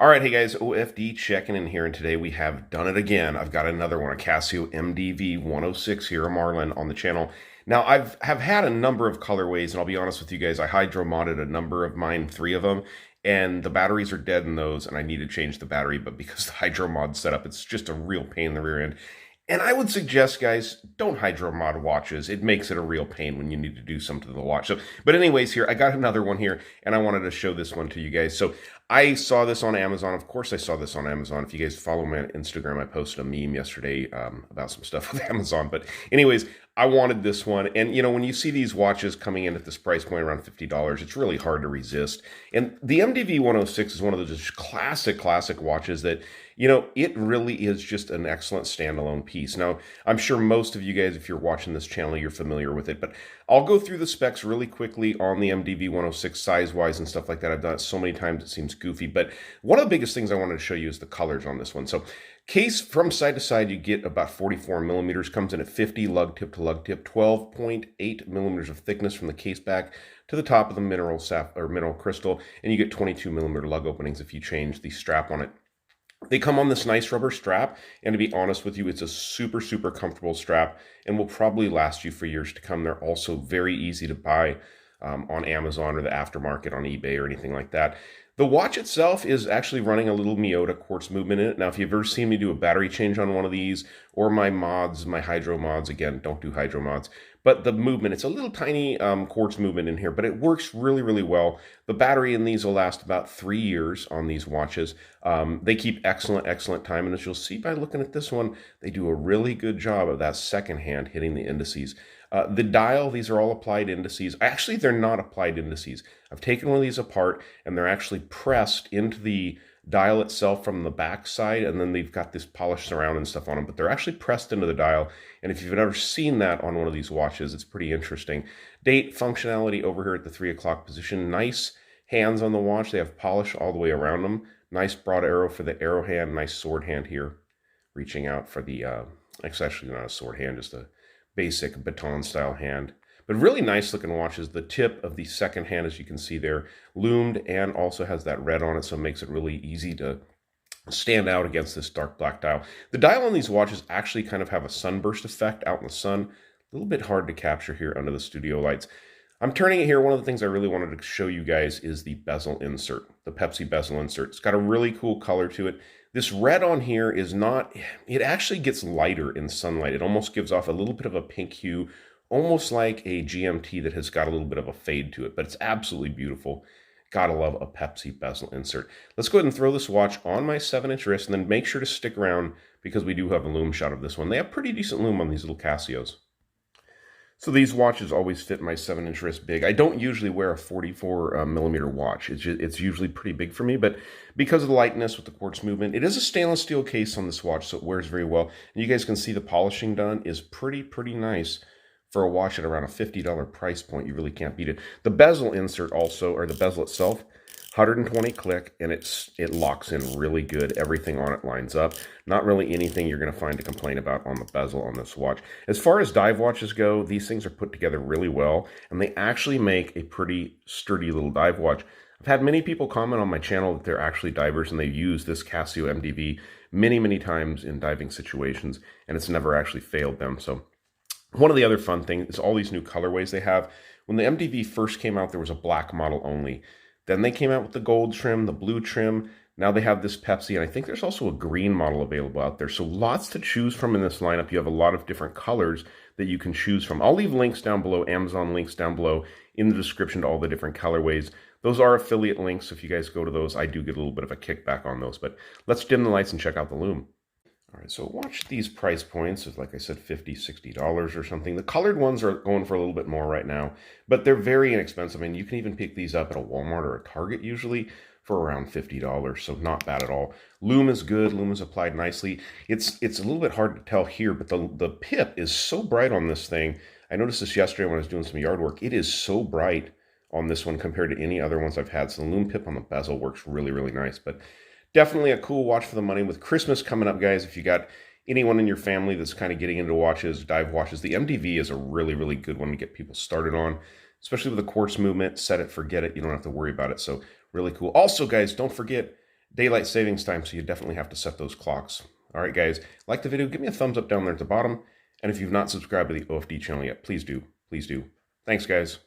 All right, hey guys, OFD checking in here, and today we have done it again. I've got another one, a Casio MDV-106 here, a Marlin on the channel. Now, have had a number of colorways, and I'll be honest with you guys, I hydro modded a number of mine, 3 of them, and the batteries are dead in those, and I need to change the battery, but because the hydro mod setup, it's just a real pain in the rear end. And I would suggest, guys, don't hydro mod watches. It makes it a real pain when you need to do something to the watch. So, but anyways, here, I got another one here, and I wanted to show this one to you guys. So I saw this on Amazon. Of course, I saw this on Amazon. If you guys follow me on Instagram, I posted a meme yesterday about some stuff with Amazon. But anyways, I wanted this one. And, you know, when you see these watches coming in at this price point around $50, it's really hard to resist. And the MDV-106 is one of those just classic watches that, you know, it really is just an excellent standalone piece. Now, I'm sure most of you guys, if you're watching this channel, you're familiar with it, but I'll go through the specs really quickly on the MDV-106 size-wise and stuff like that. I've done it so many times it seems goofy, but one of the biggest things I wanted to show you is the colors on this one. So case from side to side, you get about 44 millimeters, comes in at 50 lug tip to lug tip, 12.8 millimeters of thickness from the case back to the top of the mineral crystal, and you get 22 millimeter lug openings if you change the strap on it. They come on this nice rubber strap, and to be honest with you, it's a super comfortable strap and will probably last you for years to come. They're also very easy to buy on Amazon or the aftermarket on eBay or anything like that. The watch itself is actually running a little Miyota quartz movement in it. Now, if you've ever seen me do a battery change on one of these, or my mods, my hydro mods, again, don't do hydro mods, but the movement, it's a little tiny quartz movement in here, but it works really well. The battery in these will last about 3 years on these watches. They keep excellent time, and as you'll see by looking at this one, they do a really good job of that second hand hitting the indices. The dial, these are all applied indices. Actually, they're not applied indices. I've taken one of these apart, and they're actually pressed into the dial itself from the back side, and then they've got this polished surround and stuff on them, but they're actually pressed into the dial. And if you've never seen that on one of these watches, it's pretty interesting. Date functionality over here at the 3 o'clock position. Nice hands on the watch. They have polish all the way around them. Nice broad arrow for the arrow hand. Nice sword hand here, reaching out for the, it's actually not a sword hand, just a basic baton style hand. But really nice looking watches. The tip of the second hand, as you can see there, loomed and also has that red on it, so it makes it really easy to stand out against this dark black dial. The dial on these watches actually kind of have a sunburst effect out in the sun. A little bit hard to capture here under the studio lights. I'm turning it here. One of the things I really wanted to show you guys is the bezel insert, the Pepsi bezel insert. It's got a really cool color to it. This red on here is not, it actually gets lighter in sunlight. It almost gives off a little bit of a pink hue, almost like a GMT that has got a little bit of a fade to it, but it's absolutely beautiful. Gotta love a Pepsi bezel insert. Let's go ahead and throw this watch on my 7-inch wrist, and then make sure to stick around because we do have a loom shot of this one. They have pretty decent loom on these little Casios. So these watches always fit my 7-inch wrist big. I don't usually wear a 44 millimeter watch. It's usually pretty big for me, but because of the lightness with the quartz movement, it is a stainless steel case on this watch, so it wears very well. And you guys can see the polishing done is pretty nice for a watch at around a $50 price point. You really can't beat it. The bezel insert also, or the bezel itself, 120 click, and it locks in really good. Everything on it lines up. Not really anything you're going to find to complain about on the bezel on this watch. As far as dive watches go, these things are put together really well, and they actually make a pretty sturdy little dive watch. I've had many people comment on my channel that they're actually divers, and they've used this Casio MDV many times in diving situations, and it's never actually failed them. So one of the other fun things is all these new colorways they have. When the MDV first came out, there was a black model only. Then they came out with the gold trim, the blue trim. Now they have this Pepsi, and I think there's also a green model available out there. So lots to choose from in this lineup. You have a lot of different colors that you can choose from. I'll leave links down below, Amazon links down below in the description to all the different colorways. Those are affiliate links, so if you guys go to those, I do get a little bit of a kickback on those. But let's dim the lights and check out the loom. All right, so watch these price points. It's like I said, $50, $60 or something. The colored ones are going for a little bit more right now, but they're very inexpensive. I mean, you can even pick these up at a Walmart or a Target usually for around $50, so not bad at all. Loom is good. Loom is applied nicely. It's a little bit hard to tell here, but the pip is so bright on this thing. I noticed this yesterday when I was doing some yard work. It is so bright on this one compared to any other ones I've had. So the loom pip on the bezel works really nice, but definitely a cool watch for the money. With Christmas coming up, guys, if you got anyone in your family that's kind of getting into watches, dive watches, the MDV is a really good one to get people started on, especially with the quartz movement. Set it, forget it. You don't have to worry about it. So really cool. Also, guys, don't forget, daylight savings time, so you definitely have to set those clocks. All right, guys, like the video, give me a thumbs up down there at the bottom. And if you've not subscribed to the OFD channel yet, please do. Please do. Thanks, guys.